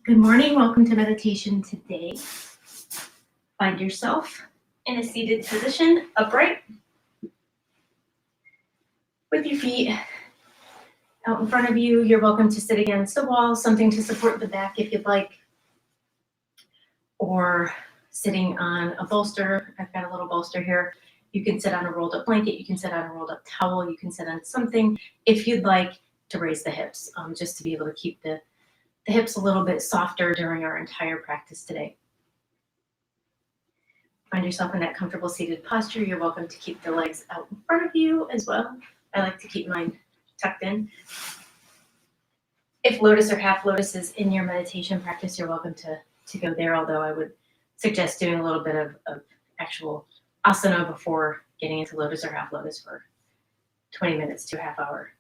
Good morning, welcome to meditation today. Find yourself in a seated position, upright, with your feet out in front of you. You're welcome to sit against the wall, something to support the back if you'd like, or sitting on a bolster. I've got a little bolster here. You can sit on a rolled up blanket, you can sit on a rolled up towel, you can sit on something if you'd like to raise the hips, just to be able to keep the hips a little bit softer during our entire practice today. Find yourself in that comfortable seated posture. You're welcome to keep the legs out in front of you as well. I like to keep mine tucked in. If lotus or half lotus is in your meditation practice, you're welcome to go there, although I would suggest doing a little bit of actual asana before getting into lotus or half lotus for 20 minutes to a half hour.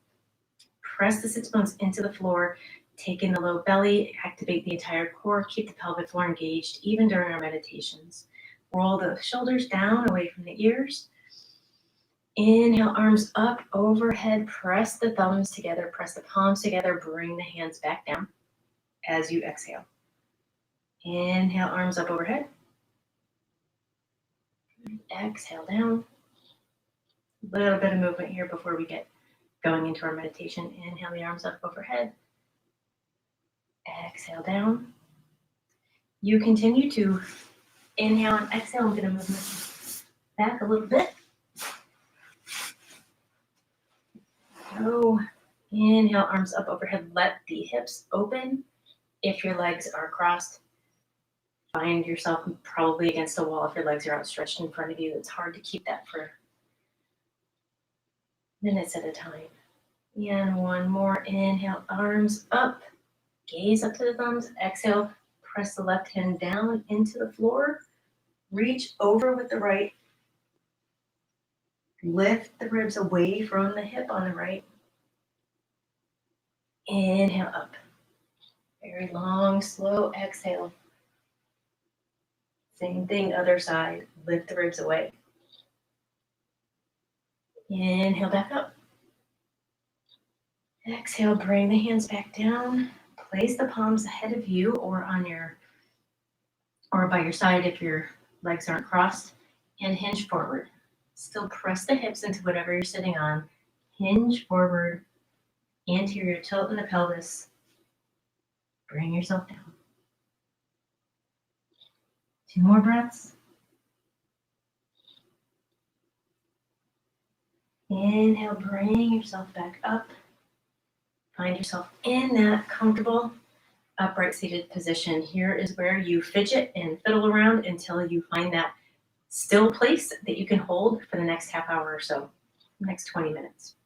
Press the sits bones into the floor, take in the low belly, activate the entire core, keep the pelvic floor engaged even during our meditations. Roll the shoulders down away from the ears. Inhale, arms up, overhead, press the thumbs together, press the palms together, bring the hands back down as you exhale. Inhale, arms up overhead. Exhale down. A little bit of movement here before we get going into our meditation. Inhale the arms up overhead. Exhale down. You continue to inhale and exhale. I'm going to move this back a little bit. So inhale, arms up overhead. Let the hips open. If your legs are crossed, find yourself probably against the wall if your legs are outstretched in front of you. It's hard to keep that for minutes at a time. And one more. Inhale, arms up. Gaze up to the thumbs. Exhale, press the left hand down into the floor. Reach over with the right. Lift the ribs away from the hip on the right. Inhale up. Very long, slow exhale. Same thing, other side. Lift the ribs away. Inhale back up. Exhale, bring the hands back down. Place the palms ahead of you or by your side if your legs aren't crossed, and hinge forward. Still press the hips into whatever you're sitting on. Hinge forward, anterior tilt in the pelvis. Bring yourself down. 2 more breaths. Inhale, bring yourself back up. Find yourself in that comfortable upright seated position. Here is where you fidget and fiddle around until you find that still place that you can hold for the next half hour or so, next 20 minutes.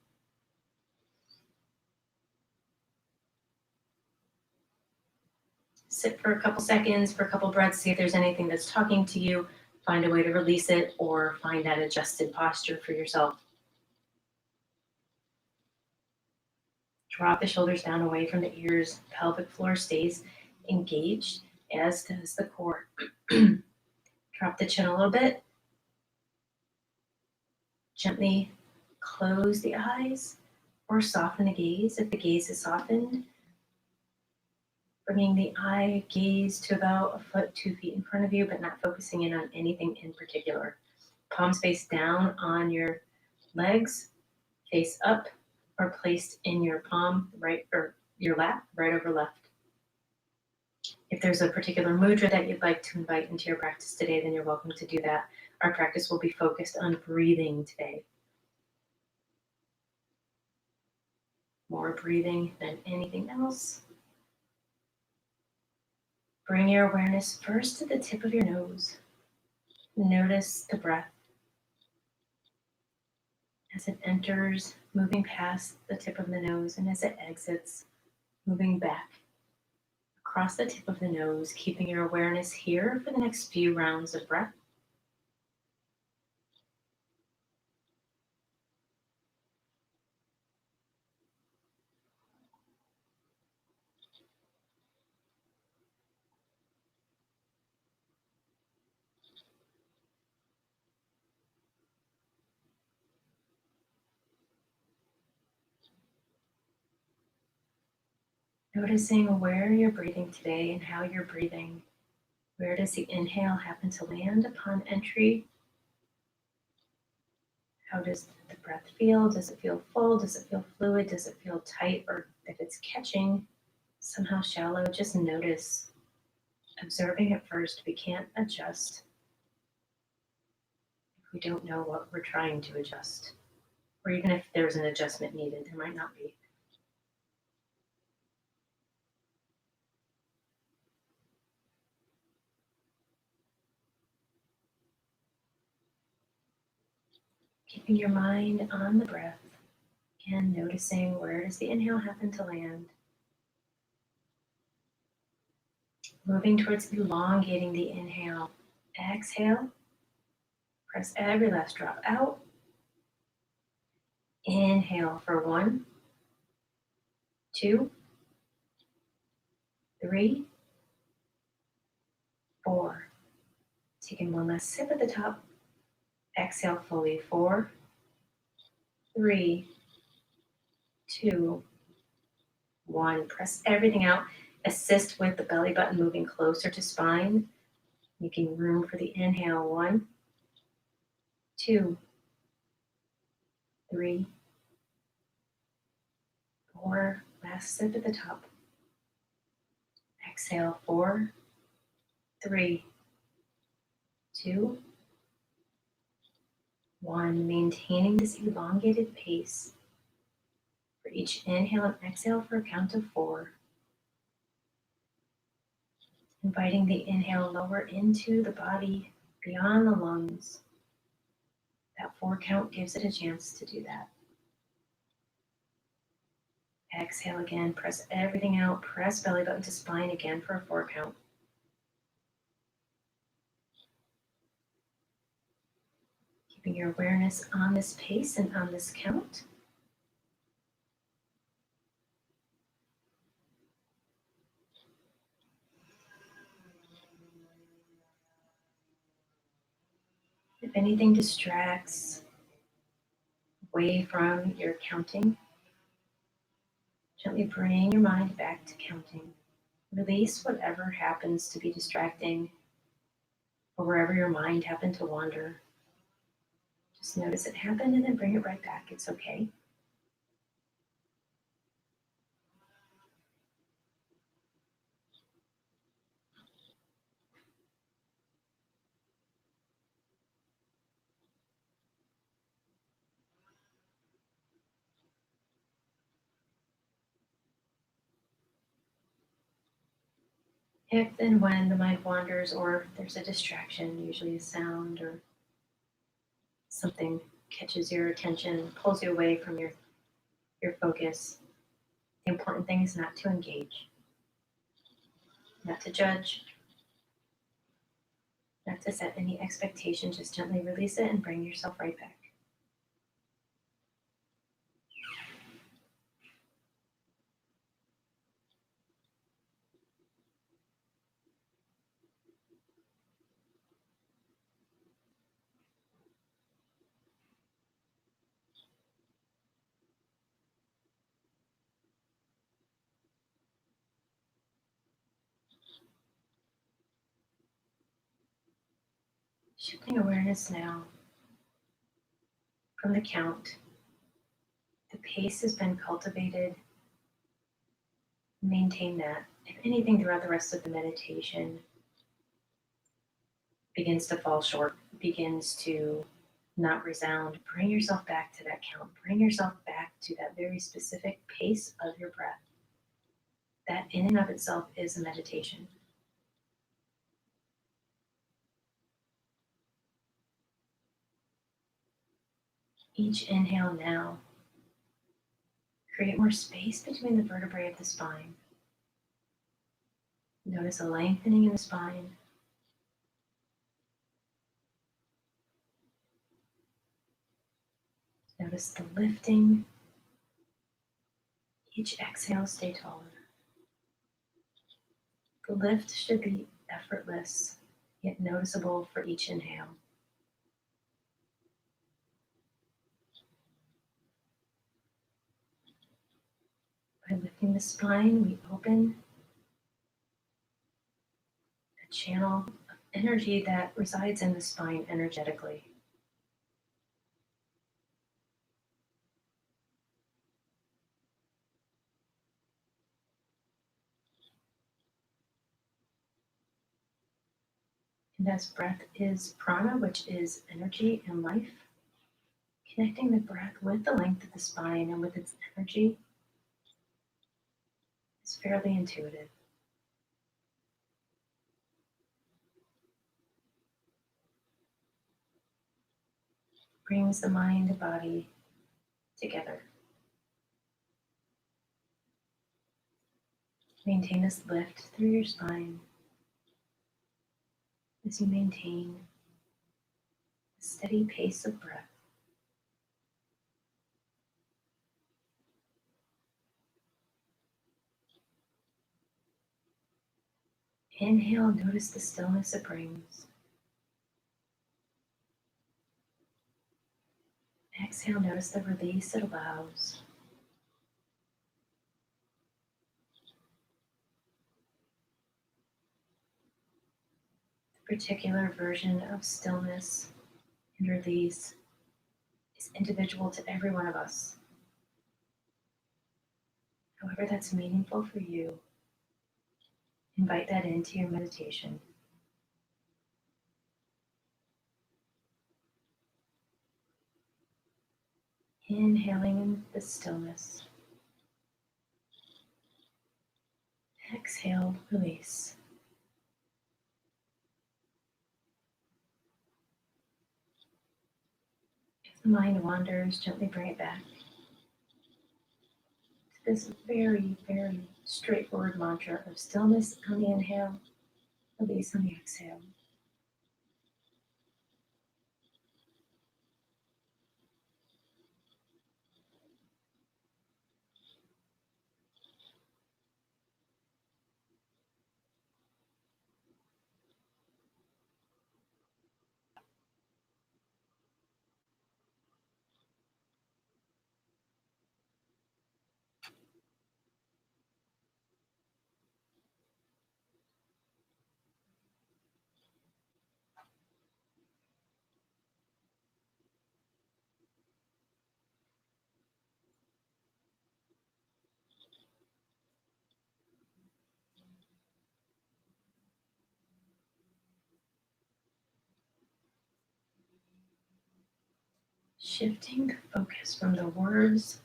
Sit for a couple seconds, for a couple breaths, see if there's anything that's talking to you. Find a way to release it or find that adjusted posture for yourself. Drop the shoulders down away from the ears. Pelvic floor stays engaged, as does the core. Drop the chin a little bit. Gently close the eyes or soften the gaze if the gaze is softened. Bringing the eye gaze to about 1 foot, 2 feet in front of you, but not focusing in on anything in particular. Palms face down on your legs, face up, or placed in your palm, right, or your lap, right over left. If there's a particular mudra that you'd like to invite into your practice today, then you're welcome to do that. Our practice will be focused on breathing today. More breathing than anything else. Bring your awareness first to the tip of your nose. Notice the breath as it enters, moving past the tip of the nose, and as it exits, moving back across the tip of the nose, keeping your awareness here for the next few rounds of breath. Noticing where you're breathing today and how you're breathing. Where does the inhale happen to land upon entry? How does the breath feel? Does it feel full? Does it feel fluid? Does it feel tight? Or if it's catching, somehow shallow, just notice. Observing it first. We can't adjust if we don't know what we're trying to adjust. Or even if there's an adjustment needed, there might not be. Keeping your mind on the breath and noticing where does the inhale happen to land. Moving towards elongating the inhale. Exhale. Press every last drop out. Inhale for 1, 2, 3, 4. Taking one last sip at the top. Exhale fully. 4, 3, 2, 1. Press everything out. Assist with the belly button moving closer to spine, making room for the inhale. 1, 2, 3, 4. Last sip at the top. Exhale. 4, 3, 2, 1. Maintaining this elongated pace for each inhale and exhale for a count of 4. Inviting the inhale lower into the body, beyond the lungs. That 4 count gives it a chance to do that. Exhale again, press everything out, press belly button to spine again for a 4 count. Keeping your awareness on this pace and on this count. If anything distracts away from your counting, gently bring your mind back to counting. Release whatever happens to be distracting or wherever your mind happened to wander. Just notice it happened and then bring it right back. It's okay. If and when the mind wanders or there's a distraction, usually a sound or something catches your attention, pulls you away from your focus, the important thing is not to engage, not to judge, not to set any expectation. Just gently release it and bring yourself right back. Shifting awareness now from the count. The pace has been cultivated. Maintain that. If anything, throughout the rest of the meditation begins to fall short, begins to not resound, bring yourself back to that count. Bring yourself back to that very specific pace of your breath. That in and of itself is a meditation. Each inhale now, create more space between the vertebrae of the spine. Notice a lengthening in the spine. Notice the lifting. Each exhale, stay taller. The lift should be effortless, yet noticeable for each inhale. By lifting the spine, we open a channel of energy that resides in the spine energetically. And as breath is prana, which is energy and life, connecting the breath with the length of the spine and with its energy is fairly intuitive. Brings the mind and body together. Maintain this lift through your spine as you maintain a steady pace of breath. Inhale, notice the stillness it brings. Exhale, notice the release it allows. The particular version of stillness and release is individual to every one of us. However, that's meaningful for you, invite that into your meditation. Inhaling in the stillness. Exhale, release. If the mind wanders, gently bring it back to this very, very straightforward mantra of stillness on the inhale, release on the exhale. Shifting the focus from the words,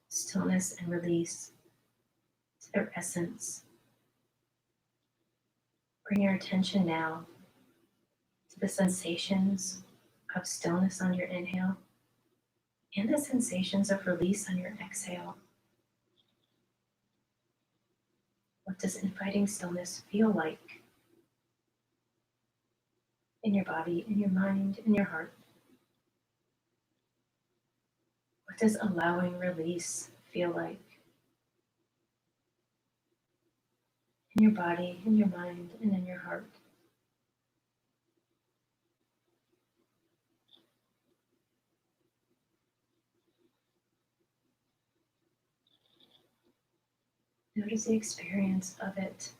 stillness, and release to their essence. Bring your attention now to the sensations of stillness on your inhale and the sensations of release on your exhale. What does inviting stillness feel like in your body, in your mind, in your heart? What does allowing release feel like in your body, in your mind, and in your heart? Notice the experience of it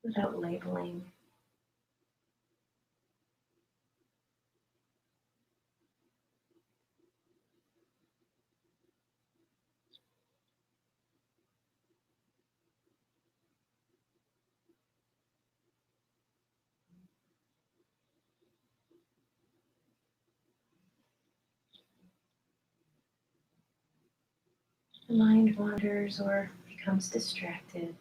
without labeling. The mind wanders or becomes distracted.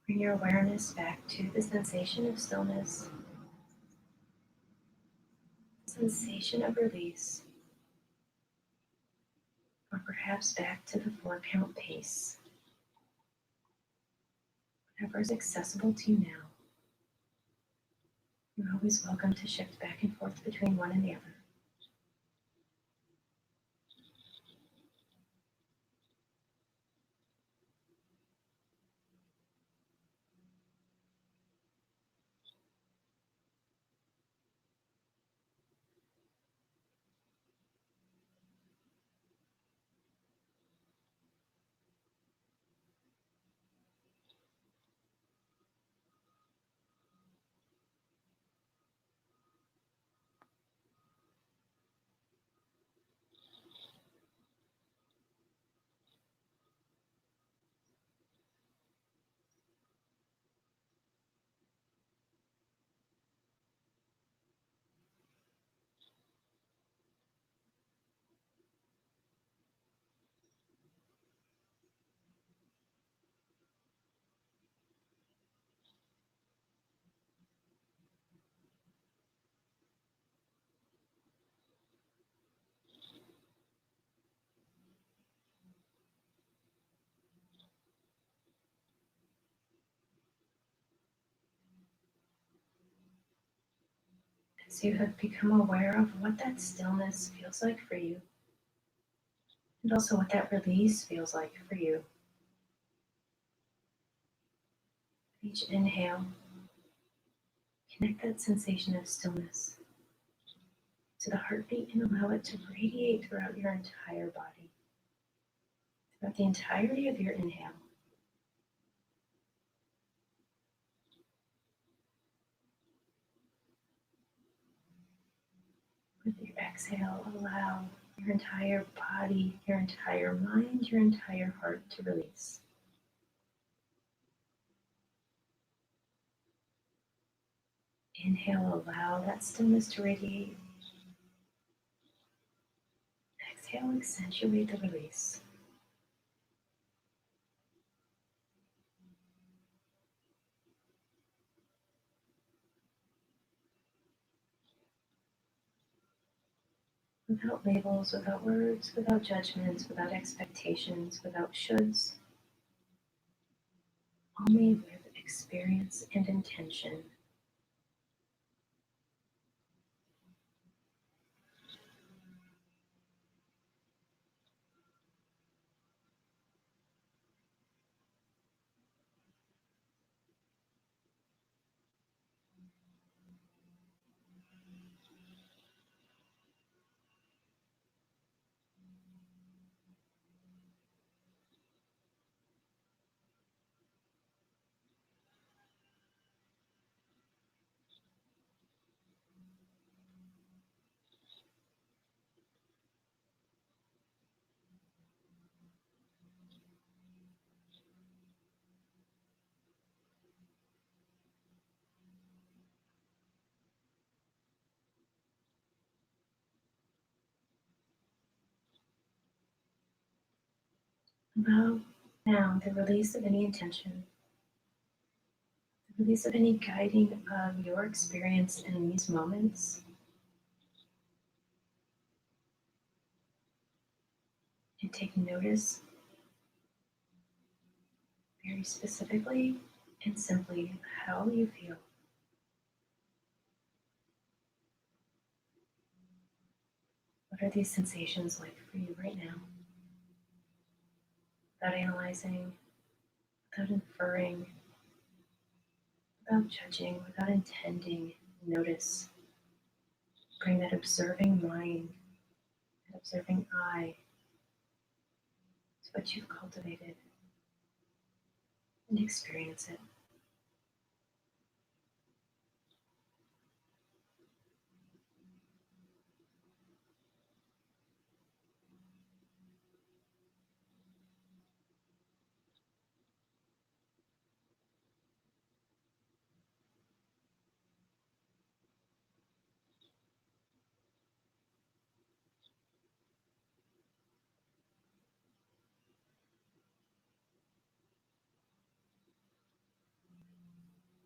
Bring your awareness back to the sensation of stillness, sensation of release, or perhaps back to the 4-count pace. Whatever is accessible to you now. You're always welcome to shift back and forth between one and the other. as you have become aware of what that stillness feels like for you, and also what that release feels like for you. Each inhale, connect that sensation of stillness to the heartbeat and allow it to radiate throughout your entire body, throughout the entirety of your inhale. With your exhale, allow your entire body, your entire mind, your entire heart to release. Inhale, allow that stillness to radiate. Exhale, accentuate the release. Without labels, without words, without judgments, without expectations, without shoulds, only with experience and intention. Allow now the release of any intention, the release of any guiding of your experience in these moments. And take notice very specifically and simply how you feel. What are these sensations like for you right now? Without analyzing, without inferring, without judging, without intending, notice. Bring that observing mind, that observing eye to what you've cultivated and experience it.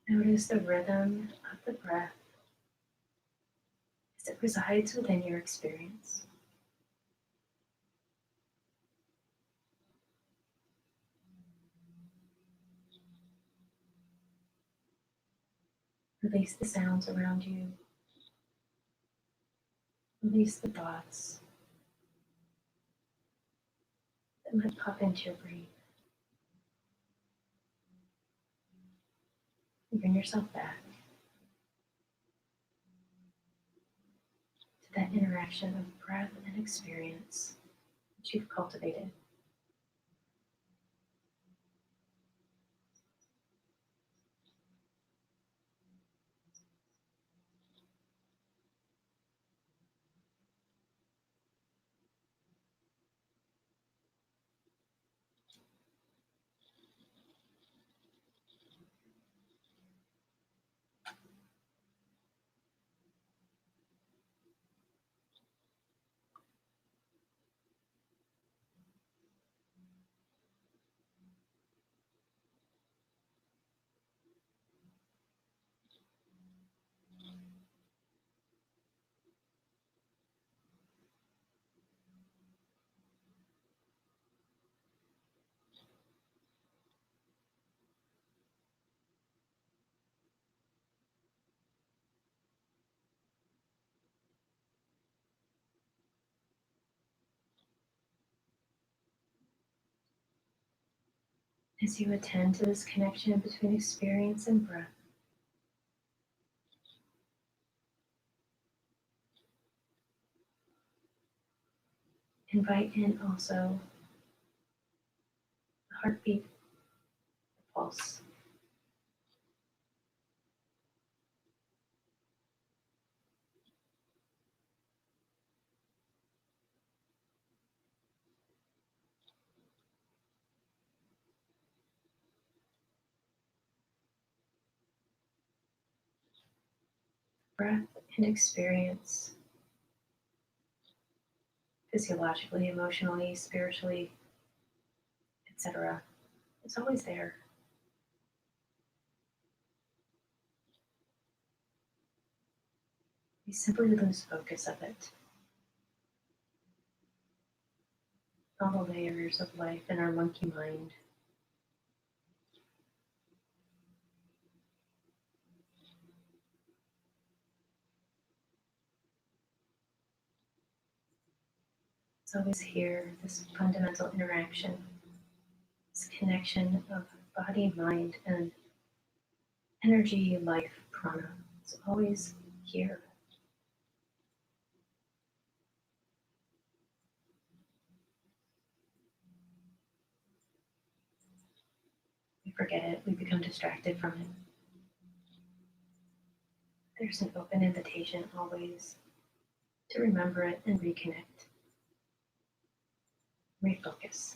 Notice the rhythm of the breath as it resides within your experience. Release the sounds around you. Release the thoughts that might pop into your brain. And bring yourself back to that interaction of breath and experience that you've cultivated. As you attend to this connection between experience and breath, invite in also the heartbeat, the pulse. Breath and experience, physiologically, emotionally, spiritually, etc. It's always there. We simply lose focus of it. All the layers of life in our monkey mind. It's always here, this fundamental interaction, this connection of body, mind, and energy, life, prana. It's always here. We forget it, we become distracted from it. There's an open invitation always to remember it and reconnect, refocus.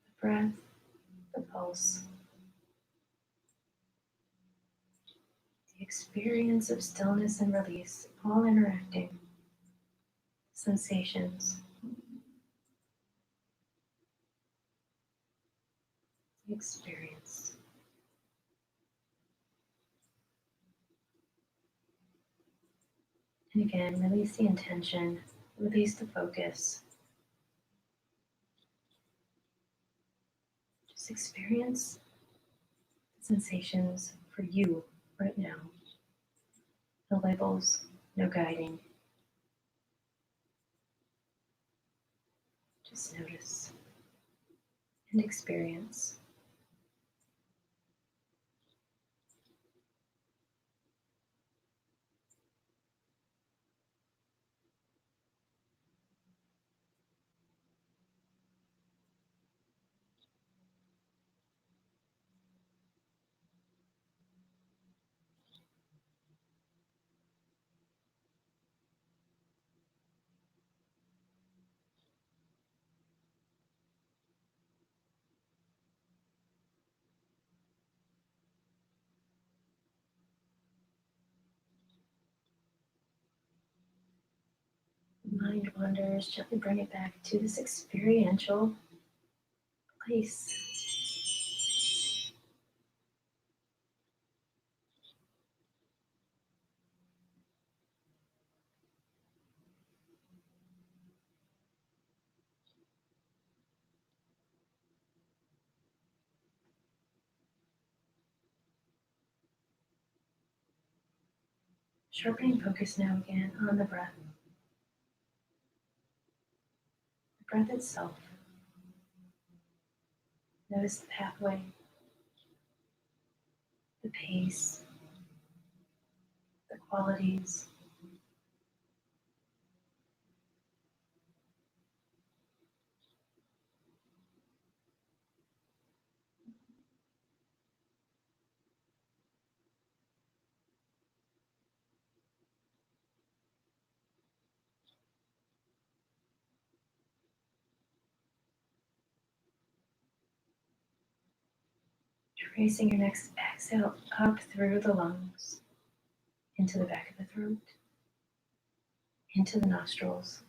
The breath, the pulse, the experience of stillness and release, all interacting, sensations, the experience. And again, release the intention, release the focus. Just experience the sensations for you right now. No labels, no guiding. Just notice and experience. Mind wanders, gently bring it back to this experiential place. Sharpening focus now again on the breath. The breath itself. Notice the pathway, the pace, the qualities. Tracing your next exhale up through the lungs, into the back of the throat, into the nostrils,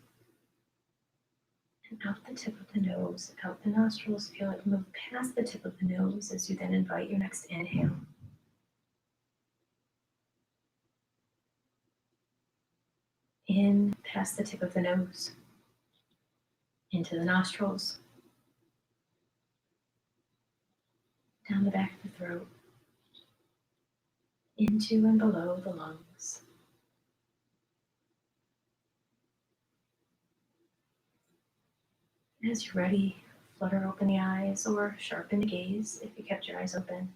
and out the tip of the nose, out the nostrils. Feel it move past the tip of the nose as you then invite your next inhale. In past the tip of the nose, into the nostrils, down the back of the throat, into and below the lungs. As you're ready, flutter open the eyes or sharpen the gaze if you kept your eyes open.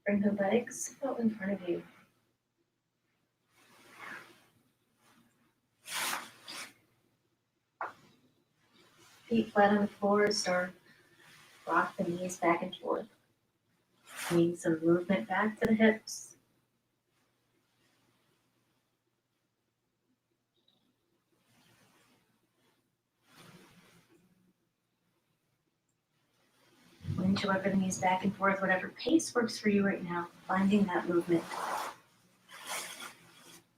Bring the legs out in front of you. Feet flat on the floor, start rock the knees back and forth. Need some movement back to the hips. Winch however the knees back and forth, whatever pace works for you right now, finding that movement.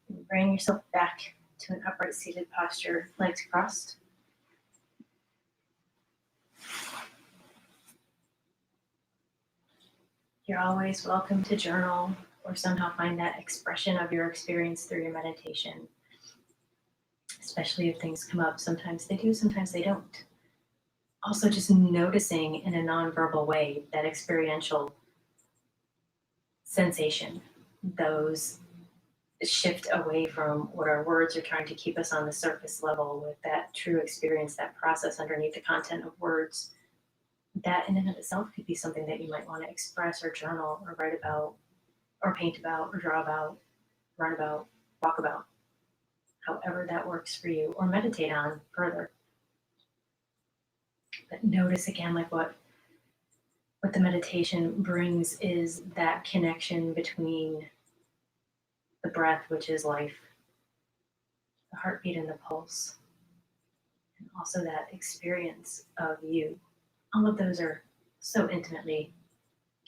And bring yourself back to an upright seated posture, legs crossed. You're always welcome to journal or somehow find that expression of your experience through your meditation, especially if things come up. Sometimes they do, sometimes they don't. Also, just noticing in a nonverbal way that experiential sensation, those shift away from what our words are trying to keep us on the surface level with that true experience, that process underneath the content of words. That in and of itself could be something that you might want to express or journal or write about or paint about or draw about, run about, walk about, however that works for you, or meditate on further. But notice again, like what the meditation brings is that connection between the breath, which is life, the heartbeat and the pulse, and also that experience of you. All of those are so intimately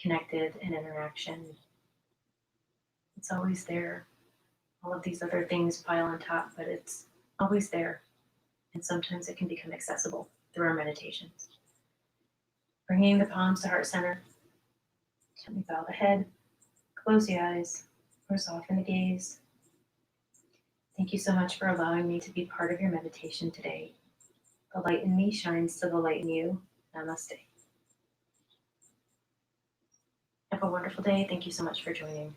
connected in interaction. It's always there. All of these other things pile on top, but it's always there. And sometimes it can become accessible through our meditations. Bringing the palms to heart center. Gently bow the head, close the eyes, or soften the gaze. Thank you so much for allowing me to be part of your meditation today. The light in me shines to the light in you. Namaste. Have a wonderful day. Thank you so much for joining.